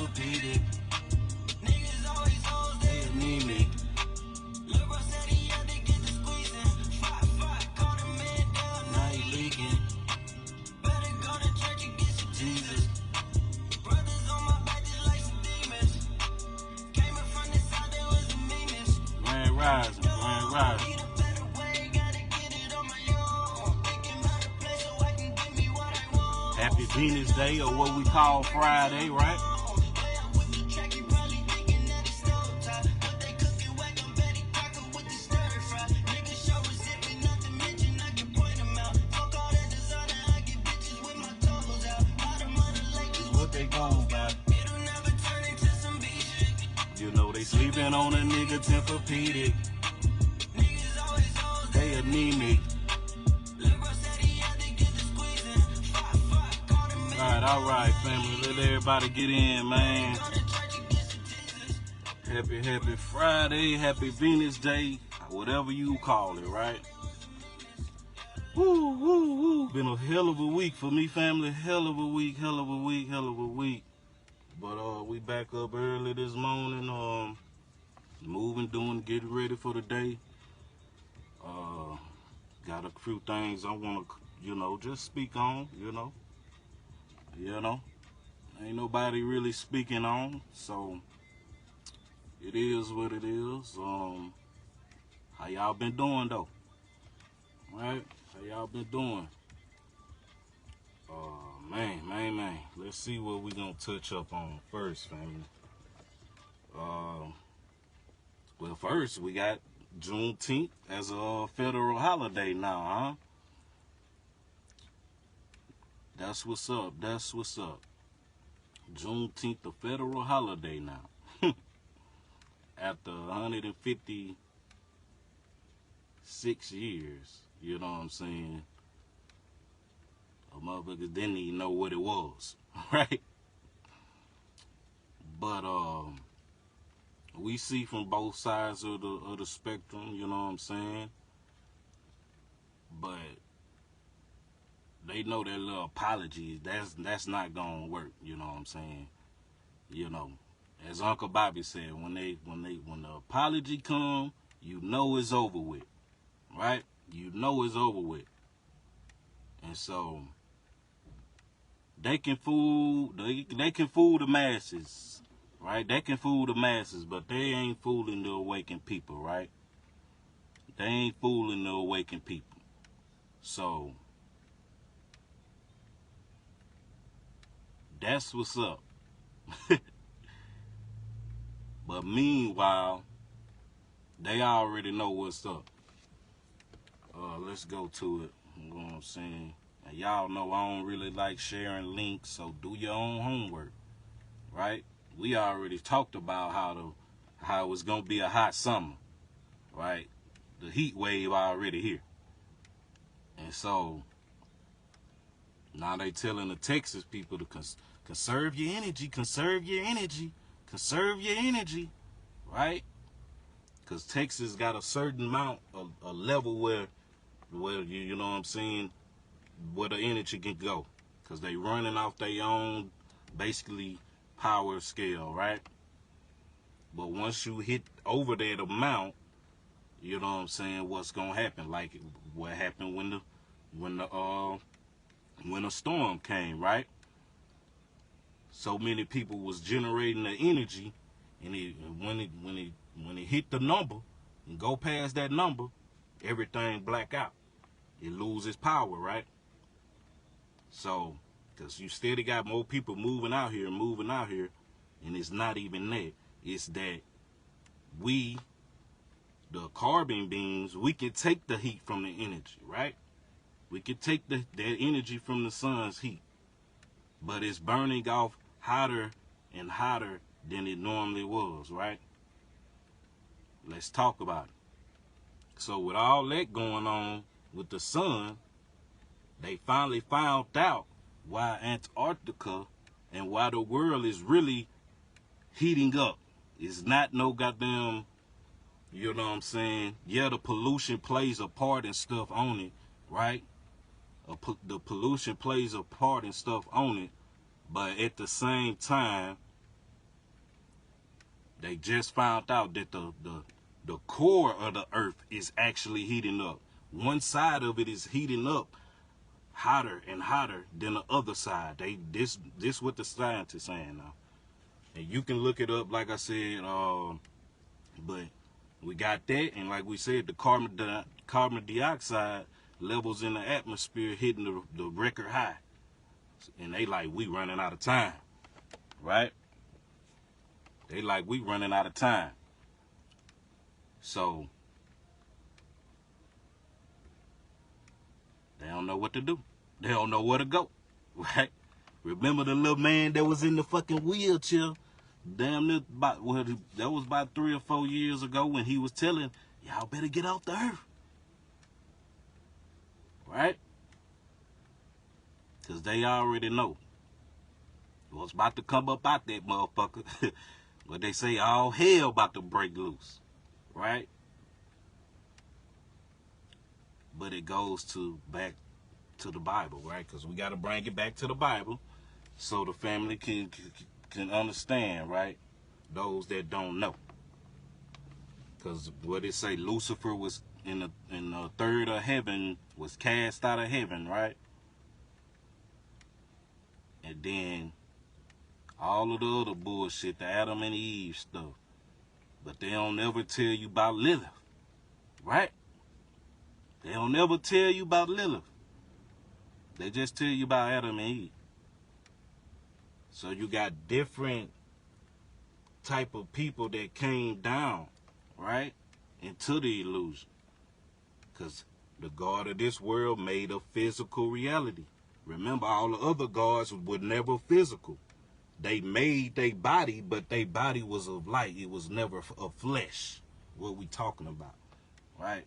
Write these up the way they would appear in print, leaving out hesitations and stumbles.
Tempur-Pedic. Niggas always hoes, they anemic. Lil' bro said he had to get the squeezing. Fight, call the man down, now he leaking. Better go to church and get some Jesus. Brothers on my back just like some demons. Came in from the south, there was a meanness. Grand rising, grand rising. Happy Venus Day, or what we call Friday, right? What they gon' buy? You know they sleeping on a nigga Tempur-Pedic. They anemic. Alright, family, let everybody get in, man. Happy Friday, happy Venus Day, whatever you call it, right? Woo. Been a hell of a week for me, family. Hell of a week. But we back up early this morning, moving, getting ready for the day. Got a few things I wanna, just speak on, ain't nobody really speaking on, so it is what it is. How y'all been doing though? Right? How y'all been doing? Man. Let's see what we gonna touch up on first, family. Well, first we got Juneteenth as a federal holiday now, huh? That's what's up. Juneteenth, a federal holiday now. After 156 years, you know what I'm saying? A motherfuckers didn't even know what it was, right? But we see from both sides of the spectrum, you know what I'm saying? But they know that little apology, that's not gonna work, you know what I'm saying? As Uncle Bobby said, when the apology come, you know it's over with, right? You know it's over with. And so they can fool the masses, right? They can fool the masses, but they ain't fooling the awakened people, right? They ain't fooling the awakened people. So that's what's up. But meanwhile, they already know what's up. Let's go to it. You know what I'm saying? And y'all know I don't really like sharing links, so do your own homework, right? We already talked about how it's gonna be a hot summer, right? The heat wave already here. And so now they telling the Texas people to conserve your energy, right? Because Texas got a certain amount, a level where you know what I'm saying, where the energy can go. Because they running off their own, basically, power scale, right? But once you hit over that amount, you know what I'm saying, what's going to happen? Like what happened when a storm came, right? So many people was generating the energy, and when it hit the number and go past that number, everything black out. It loses power, right? So, because you steady got more people moving out here, and it's not even that. It's that we, the carbon beings, we can take the heat from the energy, right? We can take that energy from the sun's heat, but it's burning off hotter and hotter than it normally was, right? Let's talk about it. So with all that going on with the sun, they finally found out why Antarctica and why the world is really heating up. It's not no goddamn, you know what I'm saying? Yeah, the pollution plays a part and stuff on it, right? The pollution plays a part and stuff on it, but at the same time, They just found out that the core of the earth is actually heating up. One side of it is heating up hotter and hotter than the other side. This what the scientists saying now. And you can look it up, like I said, but we got that, and like we said, the carbon dioxide levels in the atmosphere hitting the record high. And they like, we running out of time, right? They like, we running out of time. So they don't know what to do. They don't know where to go, right? Remember the little man that was in the fucking wheelchair? Damn near that was about 3 or 4 years ago when he was telling y'all better get off the earth, right? Because they already know what's about to come up out that motherfucker. But they say all hell about to break loose, right? But it goes back to the Bible, right? Because we got to bring it back to the Bible so the family can understand, right? Those that don't know. Because what it say, Lucifer was in the third of heaven, was cast out of heaven, right? And then all of the other bullshit, the Adam and Eve stuff. But they don't ever tell you about Lilith, right? They don't ever tell you about Lilith. They just tell you about Adam and Eve. So you got different type of people that came down, right, into the illusion. Because the God of this world made a physical reality. Remember, all the other gods were never physical. They made their body, but their body was of light. It was never of flesh. What we talking about, right?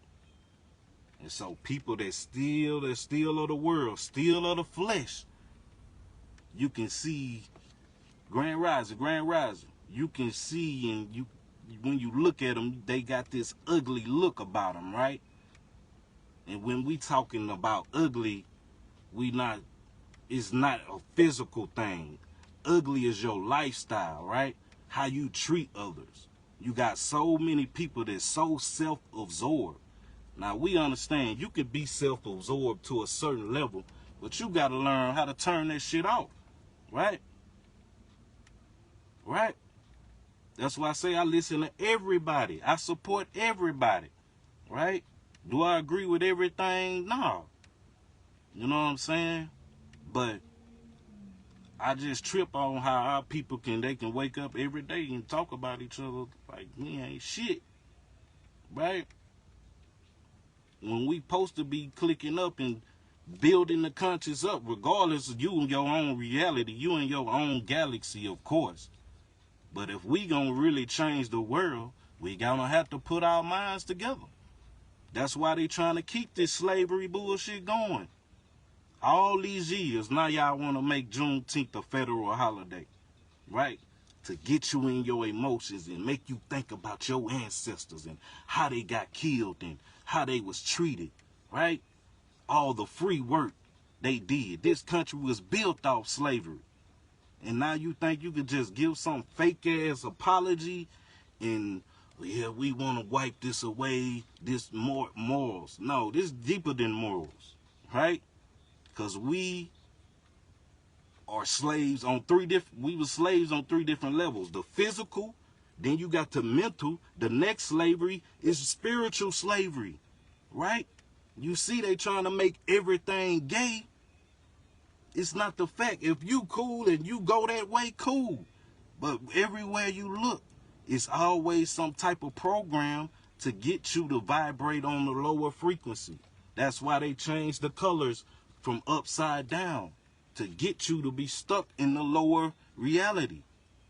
And so people that steal of the world, steal of the flesh, you can see Grand Rising. You can see, and when you look at them, they got this ugly look about them, right? And when we talking about ugly, it's not a physical thing. Ugly is your lifestyle, right? How you treat others. You got so many people that's so self-absorbed. Now, we understand you could be self-absorbed to a certain level, but you got to learn how to turn that shit off, right? Right? That's why I say I listen to everybody. I support everybody, right? Do I agree with everything? No. You know what I'm saying? But I just trip on how our people can wake up every day and talk about each other like we ain't shit, right? When we supposed to be clicking up and building the conscience up, regardless of you and your own reality, you and your own galaxy, of course. But if we gonna really change the world, we gonna have to put our minds together. That's why they trying to keep this slavery bullshit going. All these years, now y'all want to make Juneteenth a federal holiday, right? To get you in your emotions and make you think about your ancestors and how they got killed and how they was treated, right? All the free work they did. This country was built off slavery. And now you think you could just give some fake-ass apology and, yeah, we want to wipe this away, this morals. No, this is deeper than morals, right? Because we are slaves on we were slaves on 3 different levels. The physical, then you got the mental. The next slavery is spiritual slavery, right? You see they trying to make everything gay. It's not the fact. If you cool and you go that way, cool. But everywhere you look, it's always some type of program to get you to vibrate on the lower frequency. That's why they changed the colors from upside down, to get you to be stuck in the lower reality.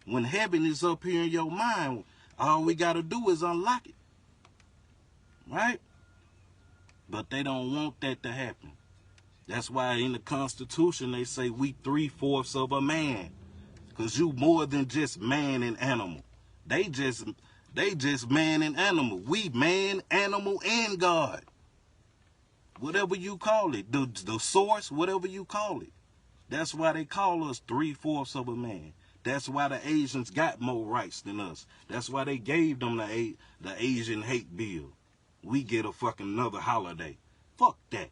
When heaven is up here in your mind, all we got to do is unlock it, right? But they don't want that to happen. That's why in the Constitution they say we 3/4 of a man, because you more than just man and animal. They just man and animal. We man, animal, and God. Whatever you call it, the source, whatever you call it. That's why they call us 3/4 of a man. That's why the Asians got more rights than us. That's why they gave them the Asian hate bill. We get a fucking another holiday. Fuck that.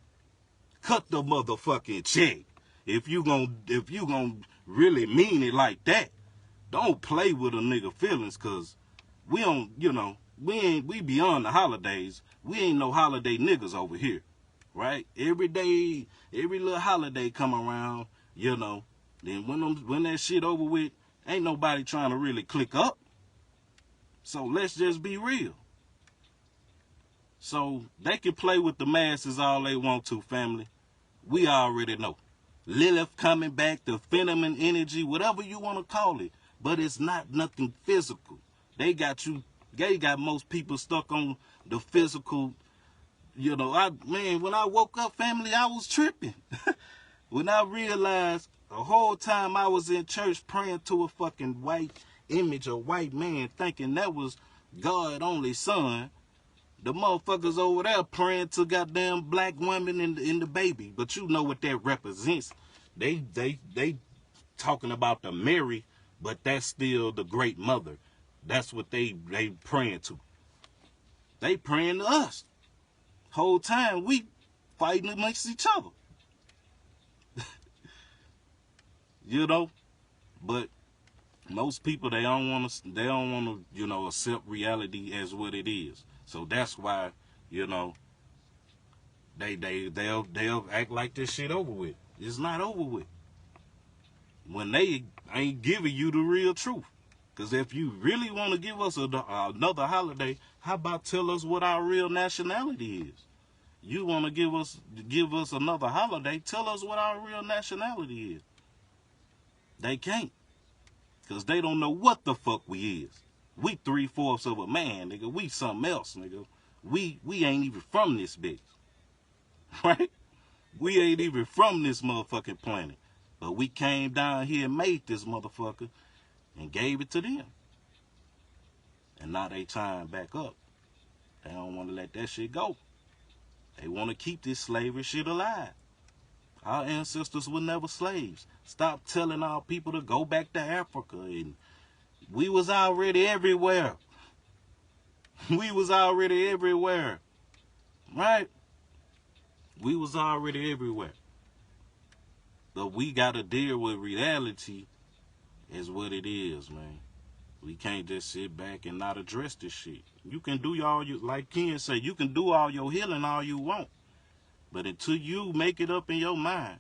Cut the motherfucking check. If you gon' really mean it like that, don't play with a nigga feelings, cause we don't, we beyond the holidays. We ain't no holiday niggas over here. Right? Every day, every little holiday come around, then when that shit over with, ain't nobody trying to really click up. So let's just be real. So they can play with the masses all they want to, family. We already know. Lilith coming back, the phenomenon energy, whatever you want to call it. But it's not nothing physical. They got most people stuck on the physical. When I woke up, family, I was tripping. When I realized the whole time I was in church praying to a fucking white image, a white man, thinking that was God's only son, the motherfuckers over there praying to goddamn black women in the baby. But you know what that represents. They talking about the Mary, but that's still the great mother. That's what they praying to. They praying to us. Whole time we fighting amongst each other. But most people, they don't want to accept reality as what it is. So that's why, they'll act like this shit over with. It's not over with. When they ain't giving you the real truth. Because if you really want to give us another holiday, how about tell us what our real nationality is? You want to give us another holiday, tell us what our real nationality is. They can't. Because they don't know what the fuck we is. We 3/4 of a man, nigga. We something else, nigga. We ain't even from this bitch. Right? We ain't even from this motherfucking planet. But we came down here and made this motherfucker and gave it to them. And now they trying back up. They don't want to let that shit go. They want to keep this slavery shit alive. Our ancestors were never slaves. Stop telling our people to go back to Africa. And we was already everywhere. We was already everywhere. Right? We was already everywhere. But we got to deal with reality as what it is, man. We can't just sit back and not address this shit. You can do like Ken said, you can do all your healing all you want. But until you make it up in your mind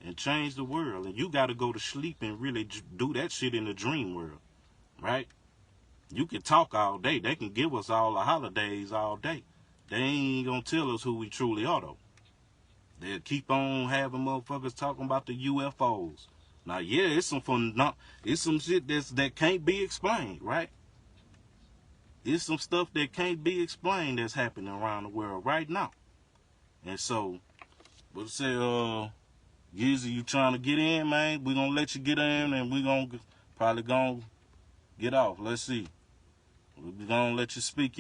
and change the world, and you got to go to sleep and really do that shit in the dream world, right? You can talk all day. They can give us all the holidays all day. They ain't going to tell us who we truly are, though. They'll keep on having motherfuckers talking about the UFOs. Now, yeah, it's some shit that can't be explained, right? It's some stuff that can't be explained that's happening around the world right now. And so, what's say, Gizzy, you trying to get in, man? We're going to let you get in, and we're probably going to get off. Let's see. We're going to let you speak.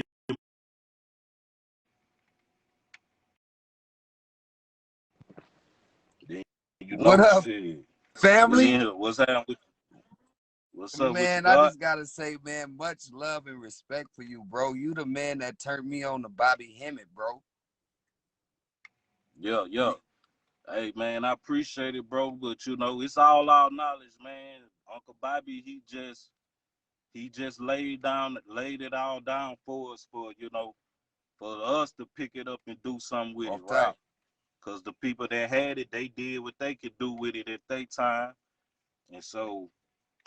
What up, shit. family? What's happening? What's up with you, Man, I just got to say, man, much love and respect for you, bro. You the man that turned me on to Bobby Hemmett, bro. Yeah. Hey, man, I appreciate it, bro. But, it's all our knowledge, man. Uncle Bobby, he just laid it all down for us for us to pick it up and do something with it, right? Because the people that had it, they did what they could do with it at their time. And so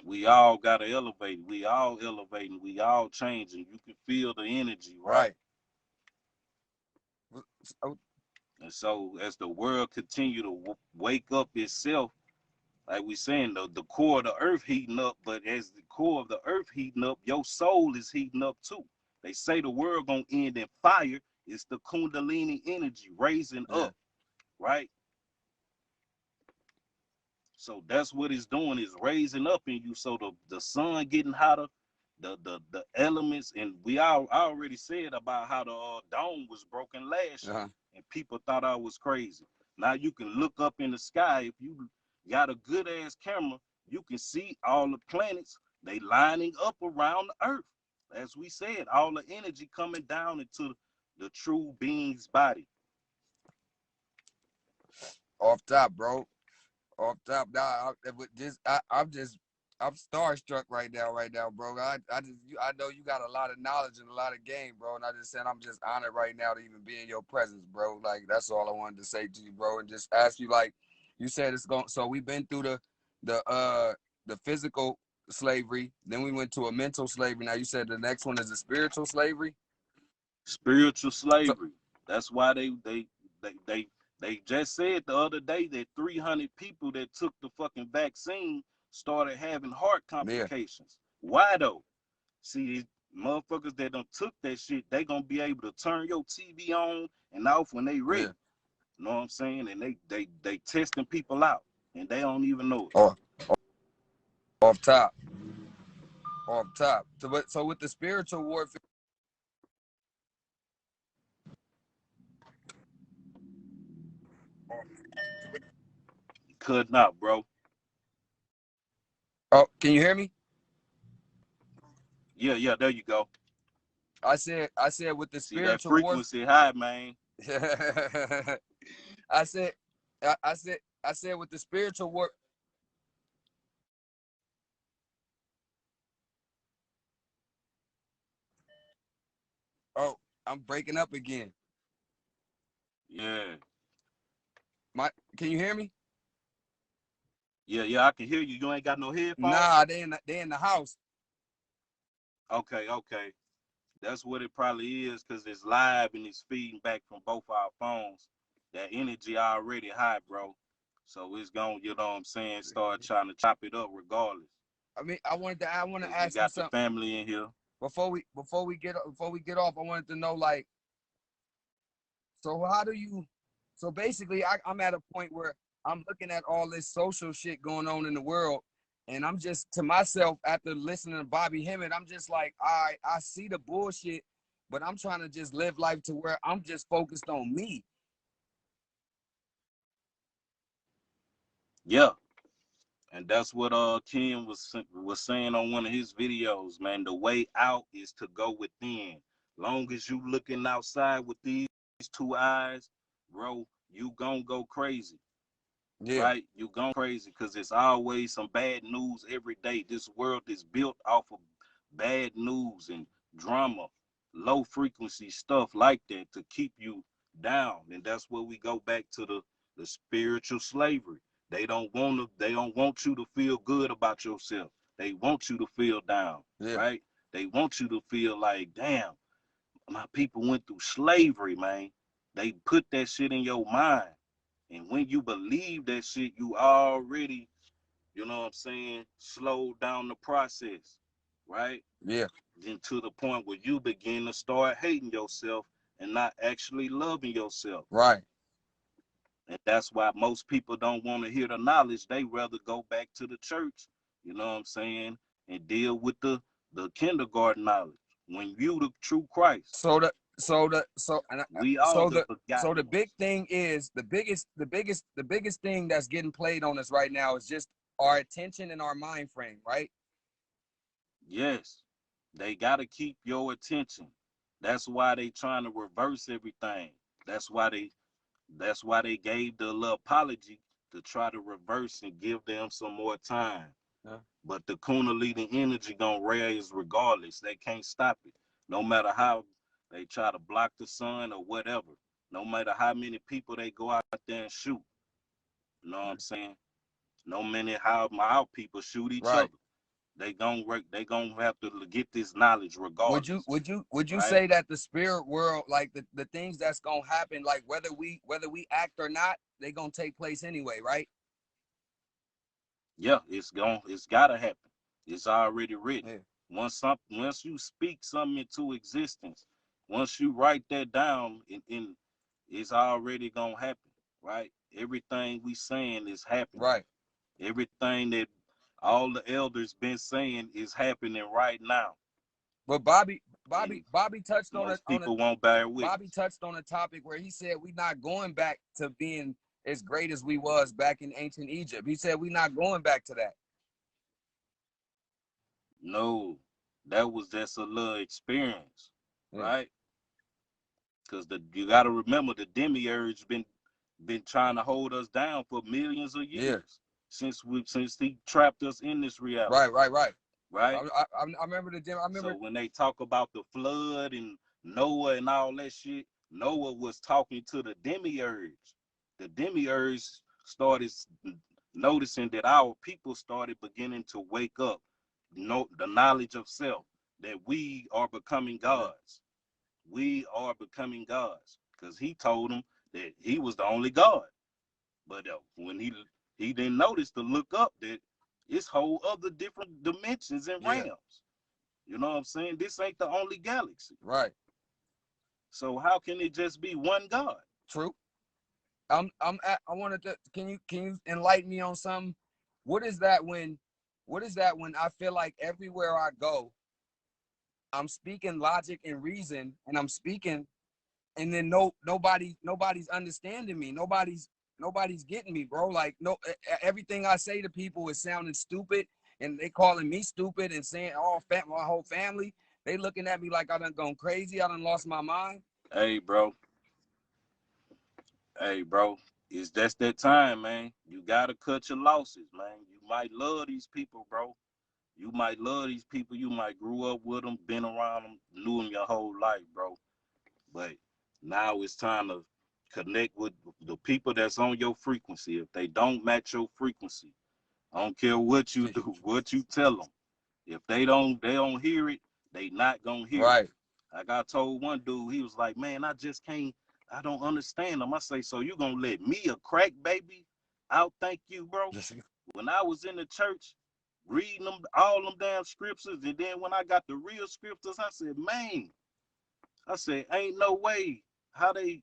we all got to elevate. We all elevating. We all changing. You can feel the energy, right? And so as the world continue to wake up itself, like we saying, the core of the earth heating up, but as the core of the earth heating up, your soul is heating up too. They say the world gonna end in fire. It's the Kundalini energy raising up, right? So that's what it's doing, is raising up in you. So the sun getting hotter, the elements, and I already said about how the dome was broken last year, and people thought I was crazy. Now you can look up in the sky. If you got a good ass camera, you can see all the planets, they lining up around the earth. As we said, all the energy coming down into the true being's body. Off top, bro. Off top. Now, I'm starstruck right now, bro. I know you got a lot of knowledge and a lot of game, bro. And I just said I'm just honored right now to even be in your presence, bro. Like that's all I wanted to say to you, bro. And just ask you, like you said, it's going. So we've been through the physical slavery, then we went to a mental slavery. Now you said the next one is the spiritual slavery. Spiritual So slavery. That's why they just said the other day that 300 people that took the fucking vaccine started having heart yeah, complications. Why though? See, motherfuckers that done took that shit, they gonna be able to turn your TV on and off when they yeah. ready. You know what I'm saying? And they testing people out, and they don't even know it. Oh, off top, off top. So with the spiritual warfare. Cutting out, bro. Oh, can you hear me? Yeah, yeah, there you go. I said with the See that spiritual warfare. frequency high, man. I said, I said with the spiritual war. Oh, I'm breaking up again. Yeah, Can you hear me? yeah, yeah. I can hear you. You ain't got no headphones. Nah, they in the house. Okay, okay. That's what it probably is, cause it's live and it's feeding back from both our phones. That energy already high, bro. So it's gonna, you know what I'm saying, start trying to chop it up regardless. I mean, I want to Cause we ask you got the something family in here. before we get off. I wanted to know, like, so how do you? So basically, I'm at a point where I'm looking at all this social shit going on in the world, and I'm just to myself after listening to Bobby Hemmett, I'm just like, I see the bullshit, but I'm trying to just live life to where I'm just focused on me. Yeah. And that's what Ken was saying on one of his videos, man. The way out is to go within. Long as you looking outside with these two eyes, bro, you gonna go crazy, Yeah, right? You gone crazy because there's always some bad news every day. This world is built off of bad news and drama, low frequency stuff like that to keep you down. And that's where we go back to the spiritual slavery. They don't want you to feel good about yourself. They want you to feel down, yeah, right? They want you to feel like, damn, my people went through slavery, man. They put that shit in your mind. And when you believe that shit, you already, you know what I'm saying, slow down the process, right? yeah, Then to the point where you begin to start hating yourself and not actually loving yourself. right. And that's why most people don't want to hear the knowledge. They rather go back to the church, you know what I'm saying, and deal with the kindergarten knowledge. When you the true Christ, So the so the so and we are so the the forgotten big ones. thing is the biggest thing that's getting played on us right now is just our attention and our mind frame, right? Yes, they got to keep your attention. That's why they trying to reverse everything. That's why they that's why they gave the little apology to try to reverse and give them some more time. Yeah. But the Kundalini energy gonna raise regardless. They can't stop it. No matter how they try to block the sun or whatever. No matter how many people they go out there and shoot. You know what I'm saying? No matter how our people shoot each Right. other. They gonna have to get this knowledge Would you regardless, would you would you right? say that the spirit world, like the things that's gonna happen, like whether we act or not, they gonna take place anyway, right? Yeah, it's gotta happen. It's already written. Yeah. Once you speak something into existence, once you write that down, it's already gonna happen, right? Everything we saying is happening. Right. Everything that all the elders been saying is happening right now, But Bobby and Bobby Bobby touched on it most on a people won't bear Bobby witness. touched on a topic where he said we're not going back to being as great as we was back in ancient Egypt. He said we're not going back to that. No, that was just a little experience, Yeah. right? Because you got to remember the demiurge been trying to hold us down for millions of Yeah. years since he trapped us in this reality, Right. right? I remember the gym. I So remember. when they talk about the flood and Noah and all that shit, Noah was talking to the demiurge. The demiurge started noticing that our people started beginning to wake up, know the knowledge of self, that we are becoming Yeah. gods. We are becoming gods, because he told them that he was the only God. But when he didn't notice to look up that it's whole other different dimensions and Yeah. realms. You know what I'm saying? This ain't the only galaxy. Right. So how can it just be one God? True. I wanted to. Can you enlighten me on something? What is that when? What is that when I feel like everywhere I go, I'm speaking logic and reason, and I'm speaking, and then nobody's understanding me. Nobody's getting me, bro. Like no, everything I say to people is sounding stupid, and they calling me stupid and saying my whole family. They looking at me like I done gone crazy. I done lost my mind. Hey, bro. Hey, bro. It's just that time, man. You gotta cut your losses, man. You might love these people, bro. You might love these people. You might grew up with them, been around them, knew them your whole life, bro. But now it's time to connect with the people that's on your frequency. If they don't match your frequency, I don't care what you do, what you tell them. If they don't hear it, they not gonna hear it. Right. Like I told one dude, he was like, "Man, I just can't. I don't understand them." I say, "So you gonna let me, a crack baby, outthink you, bro?" When I was in the church, reading them all them damn scriptures, and then when I got the real scriptures, I said, "Man," I said, "Ain't no way how they,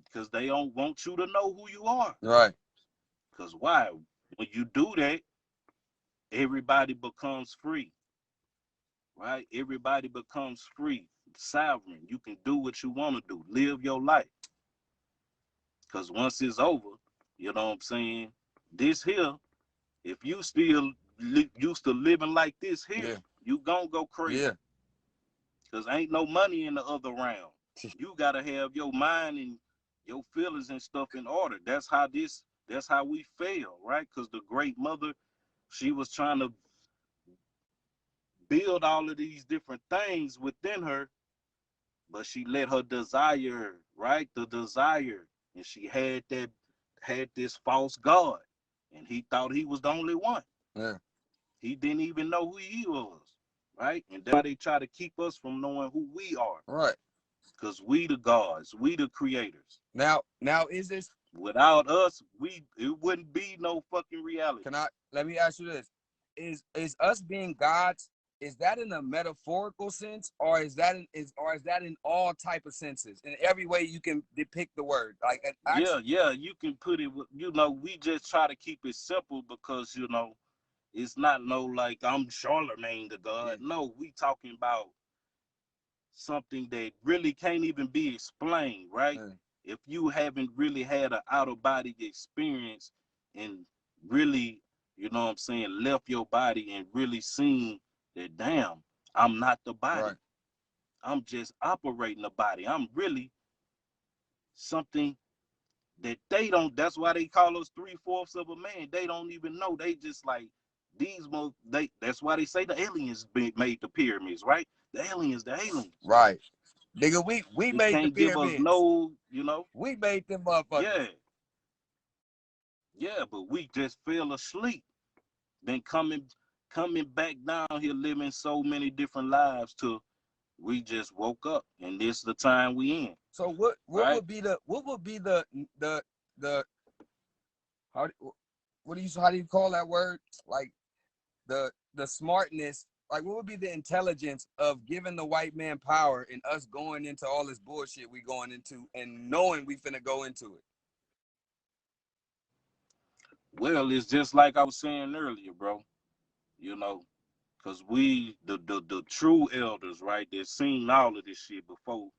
because they don't want you to know who you are. Right. Because why? When you do that, everybody becomes free, right? Everybody becomes free, sovereign. You can do what you want to do, live your life. Because once it's over, you know what I'm saying? This here, if you still used to living like this here, Yeah. you gonna go crazy. Yeah. Because ain't no money in the other round. You gotta have your mind and your feelings and stuff in order. That's how we fail, right? Because the great mother, she was trying to build all of these different things within her, but she let her desire, right? The desire. And she had this false God. And he thought he was the only one. Yeah. He didn't even know who he was. Right? And that's why they try to keep us from knowing who we are. Right. Because we the gods, we the creators. Now is this? Without us, it wouldn't be no fucking reality. Let me ask you this: is us being gods? Is that in a metaphorical sense, or is that in all type of senses? In every way you can depict the word, like Yeah, actually. yeah, you can put it. We just try to keep it simple because it's not no like I'm Charlemagne the God. Yeah. No, we talking about something that really can't even be explained, right? Yeah. If you haven't really had an out of body experience and really, you know what I'm saying, left your body and really seen that, damn, I'm not the Right. body. I'm just operating the body. I'm really something that they don't. That's why they call us 3/4 of a man. They don't even know. They just like these most. That's why they say the aliens made the pyramids, right? The aliens. Right. Nigga, we They made the can't give us pyramids. no. We made them motherfuckers. Yeah, yeah, but we just fell asleep. Then coming back down here, living so many different lives till we just woke up, and this is the time we in, So what right? would be the how what do you how do you call that word? Like the smartness, like what would be the intelligence of giving the white man power and us going into all this bullshit we going into and knowing we finna go into it? Well, it's just like I was saying earlier, bro. You know, cause we the true elders, right? That seen all of this shit before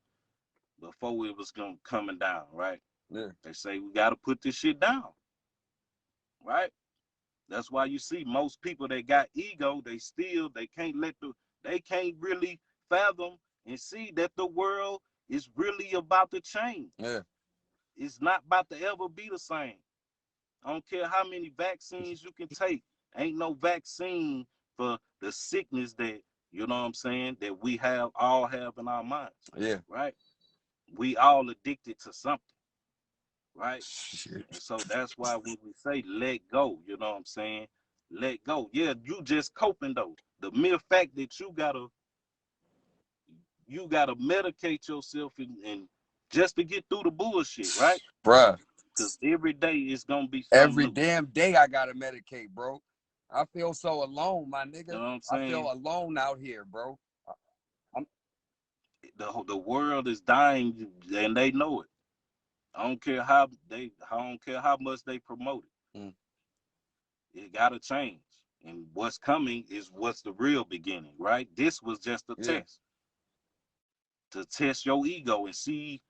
it was coming down, right? Yeah. They say we got to put this shit down, right? That's why you see most people that got ego, they can't really fathom and see that the world is really about to change. Yeah. It's not about to ever be the same. I don't care how many vaccines you can take. Ain't no vaccine for the sickness that, you know what I'm saying, that we all have in our minds. Yeah. Right? We all addicted to something, right? Shit. And so that's why when we say let go, you know what I'm saying? Let go. Yeah, you just coping though. The mere fact that you gotta medicate yourself and just to get through the bullshit, right? Bruh. Because every day is gonna be something Every new. damn day I gotta medicate, bro. I feel so alone, my You know nigga. what I'm I feel saying? alone out here, bro. I'm, The world is dying and they know it. I don't care how much they promote it. mm, It gotta change. And what's coming is what's the real beginning, right? This was just a yeah. test to test your ego and see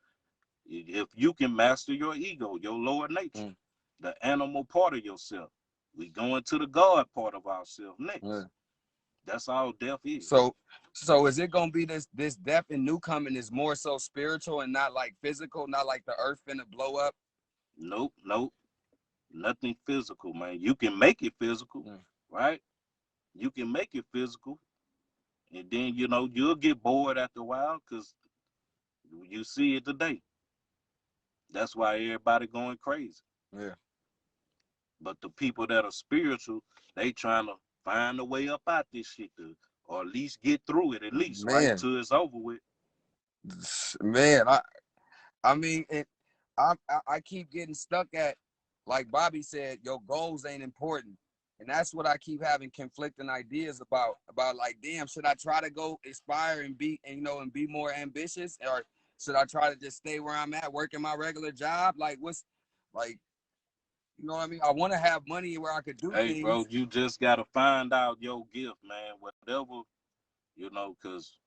if you can master your ego, your lower nature, Mm, the animal part of yourself. We going to the God part of ourselves yeah. next. That's all death is. So is it gonna be this death and new coming is more so spiritual and not like physical, not like the earth finna blow up? Nope, nope, nothing physical, man. You can make it physical, Mm, right? You can make it physical, and then you'll get bored after a while because you see it today. That's why everybody going crazy. yeah. But the people that are spiritual, they trying to find a way up out this shit, or at least get through it, at least, right? Man, Till it's over with. man, I mean, I keep getting stuck at, like Bobby said, your goals ain't important, and that's what I keep having conflicting ideas about. About like, damn, should I try to go aspire and be, and be more ambitious, or should I try to just stay where I'm at, working my regular job? Like, what's like, you know what I mean? I want to have money where I could do Hey, bro, things. you just gotta find out your gift, man. Whatever, because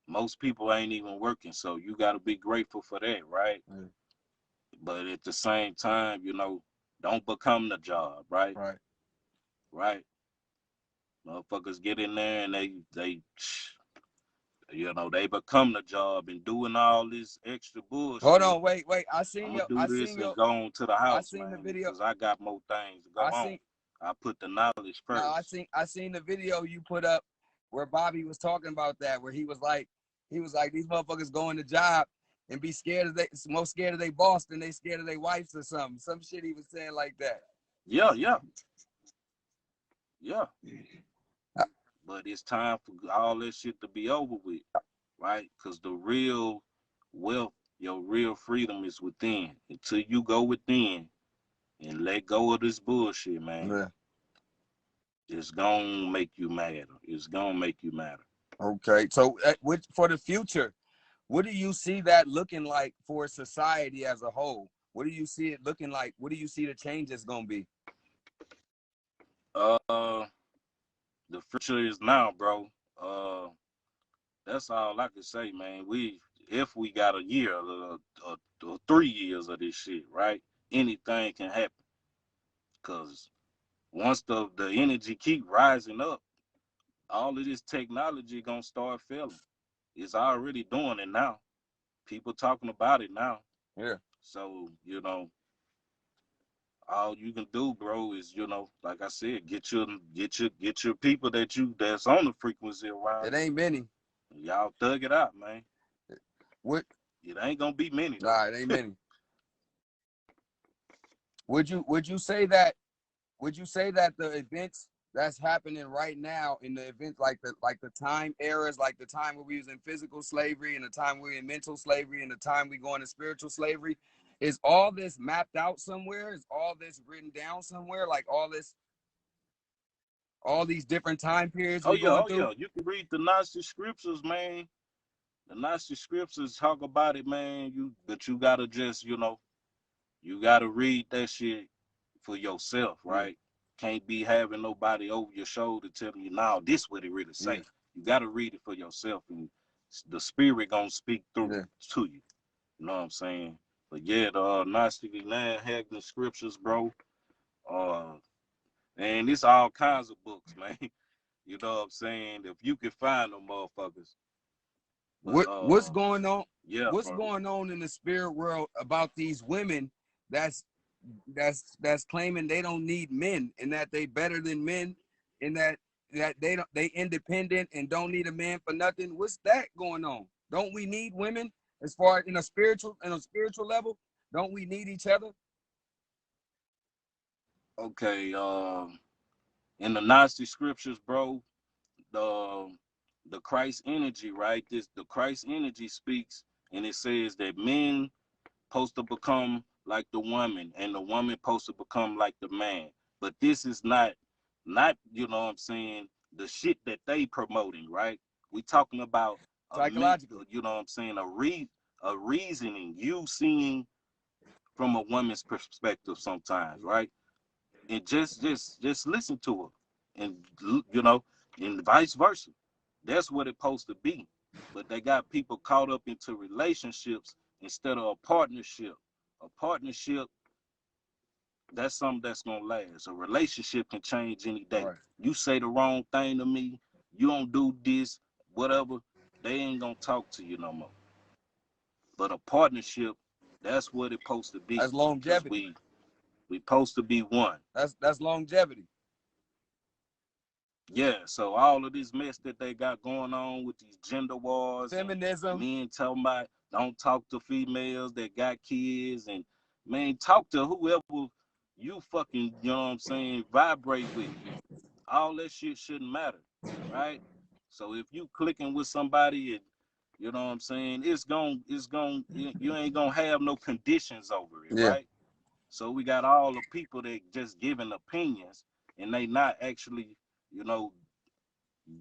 most people ain't even working, so you gotta be grateful for that, right? Mm, But at the same time, don't become the job, right? right. Right? Motherfuckers get in there and they become the job and doing all this extra Hold bullshit. on, wait. I'm gonna do this and go on to the I house, seen the man, video. because I got more things to go I on. seen I put the knowledge No, first. I seen the video you put up where Bobby was talking about that, where he was like these motherfuckers go in the job and be scared of more scared of their boss than they scared of their wives or something. Some shit he was saying like that. Yeah, yeah, yeah. Uh, But it's time for all this shit to be over with, right? Because the real wealth, your real freedom is within. Until you go within and let go of this bullshit, man, Yeah. it's gonna make you mad. It's gonna make you mad. Okay. So, for the future, what do you see that looking like for society as a whole? What do you see it looking like? What do you see the changes gonna be? Uh, the future is now, bro. Uh, that's all I can say, man. If we got a year, or 3 years of this shit, right? Anything can happen. Cause once the energy keep rising up, all of this technology gonna start failing. It's already doing it now. People talking about it now. Yeah. So, all you can do, bro, is, like I said, get your people that's on the frequency It around you. ain't many. Y'all thug it out, man. What? It ain't gonna be many though. Nah, it ain't many. Would you say that the events that's happening right now in the events like the time eras, like the time where we was in physical slavery and the time we were in mental slavery and the time we go into spiritual slavery, is all this mapped out somewhere? Is all this written down somewhere? Like all these different time periods Oh we yeah, going oh through? yeah. You can read the Gnostic scriptures, man. The Gnostic scriptures talk about it, man. But you gotta just, you gotta read that shit for yourself, Yeah, right? Can't be having nobody over your shoulder telling you, "Now this what it really yeah, say." You gotta read it for yourself, and the spirit gonna speak through yeah. to you. You know what I'm saying? But yeah, the Gnostic and Haggard scriptures, bro. Uh, And it's all kinds of books, man. You know what I'm saying? If you can find them motherfuckers. But What's going on? yeah, What's bro. going on in the spirit world about these women that's that's claiming they don't need men and that they better than men and that they independent and don't need a man for nothing? What's that going on? Don't we need women as far as in a spiritual level? Don't we need each other? Okay, in the Gnostic scriptures, bro, the Christ energy, right? The Christ energy speaks, and it says that men supposed to become like the woman, and the woman supposed to become like the man. But this is not you know what I'm saying, the shit that they promoting, right? We talking about a Psychologically. you know what I'm saying, a reasoning, you seeing from a woman's perspective sometimes, right? And just listen to her, and you know, and vice versa. That's what it's supposed to be. But they got people caught up into relationships instead of a partnership. A partnership, that's something that's gonna last. A relationship can change any day. Right. You say the wrong thing to me, you don't do this, whatever, they ain't gonna talk to you no more. But a partnership, that's what it's supposed to be. That's Cause longevity. we supposed to be one. That's longevity. Yeah, so all of this mess that they got going on with these gender wars and Feminism. men talking about don't talk to females that got kids, and man, talk to whoever you fucking, you know what I'm saying, vibrate with. All that shit shouldn't matter, right? So if you clicking with somebody and you know what I'm saying, you ain't gonna have no conditions over it, Yeah. right? So we got all the people that just giving opinions and they not actually, you know,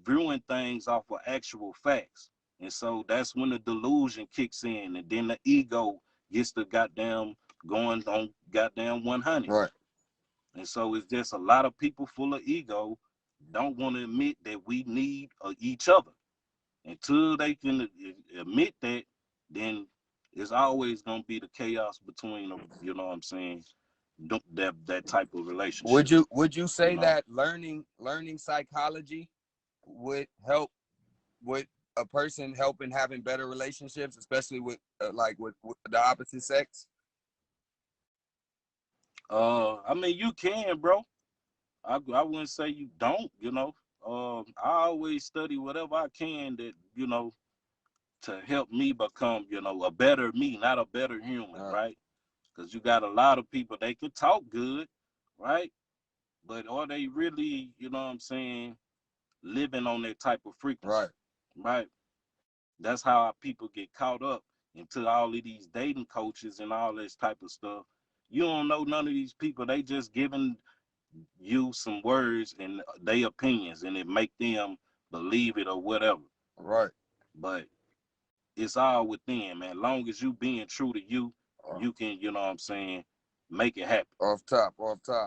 viewing things off of actual facts. And so that's when the delusion kicks in, and then the ego gets the goddamn going on goddamn 100. Right. And so it's just a lot of people full of ego don't want to admit that we need each other. Until they can admit that, then it's always gonna be the chaos between them. You know what I'm saying? That type of relationships. Would you You say know. that learning psychology would help with a person helping having better relationships, especially with like with the opposite sex? I mean, you can, bro. I wouldn't say you don't, you know. I always study whatever I can that, you know, to help me become, you know, a better me, not a better human, right? Because you got a lot of people, they can talk good, right? But are they really, you know what I'm saying, living on that type of frequency, Right. right? That's how our people get caught up into all of these dating coaches and all this type of stuff. You don't know none of these people. They just giving you some words and their opinions, and it make them believe it or whatever. Right. But it's all within, man. Long as you being true to you, you can, you know what I'm saying, make it happen. Off top.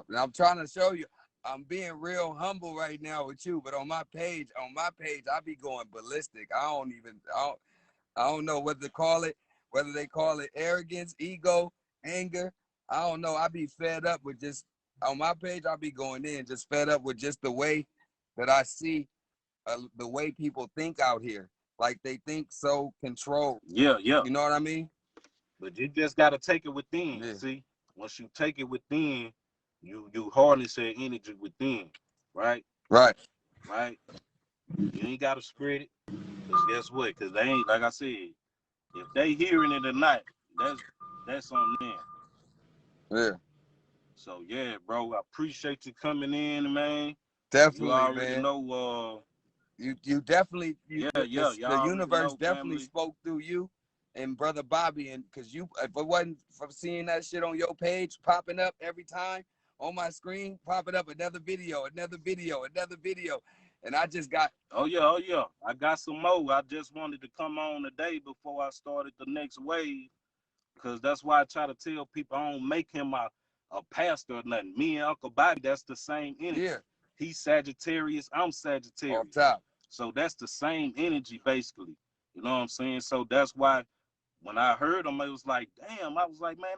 And I'm trying to show you, I'm being real humble right now with you, but on my page, I be going ballistic. I don't know what to call it, whether they call it arrogance, ego, anger. I don't know. I be fed up with just on my page. I be going in just fed up with just the way that I see the way people think out here. Like they think so controlled. Yeah, yeah. You know what I mean? But you just gotta take it within. Yeah. See, once you take it within, you harness that energy within, right? Right. Right. You ain't gotta spread it, cause guess what? Cause they ain't, like I said, if they hearing it or not, that's on them. Yeah. So yeah, bro, I appreciate you coming in, man. You Definitely, already man. know. You definitely Yeah. Y'all the already universe know, definitely family. spoke through you and brother Bobby, and because you if it wasn't from seeing that shit on your page popping up every time on my screen, popping up another video, and I just got Oh yeah. I got some more. I just wanted to come on today before I started the next wave. Cause that's why I try to tell people I don't make him a pastor or nothing. Me and Uncle Bobby, that's the same energy. yeah He's Sagittarius, I'm off Sagittarius. top. So that's the same energy basically. You know what I'm saying? So that's why when I heard him, it was like, damn, I was like, man,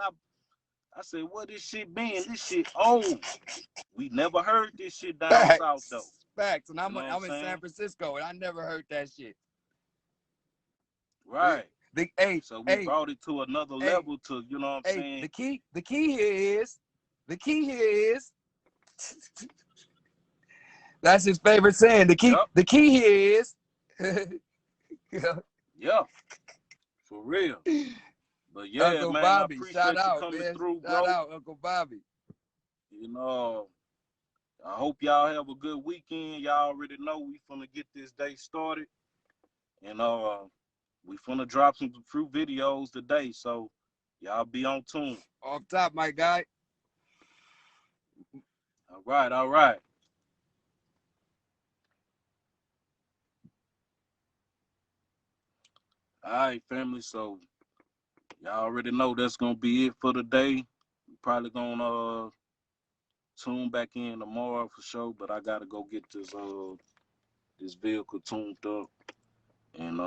I said, what this shit been? This shit old. We never heard this shit down south though. Facts. And I'm I'm in San Francisco, and I never heard that shit. Right. So we Hey, brought it to another level to, you know what I'm saying? The key here is that's his favorite saying. The key here is yeah. For real. But yeah, Uncle man, Bobby, I appreciate shout you out, coming man. through, bro. Shout out, Uncle Bobby. You know, I hope y'all have a good weekend. Y'all already know we finna get this day started. And we finna drop some fruit videos today. So y'all be on tune. Off top, my guy. All right, all right. All right, family. So y'all already know that's gonna be it for today. We probably gonna tune back in tomorrow for sure, but I gotta go get this vehicle tuned up. And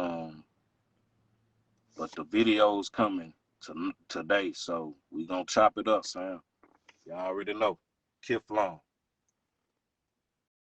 but the video's coming today, so we gonna chop it up, Sam. Y'all already know. Kif Long.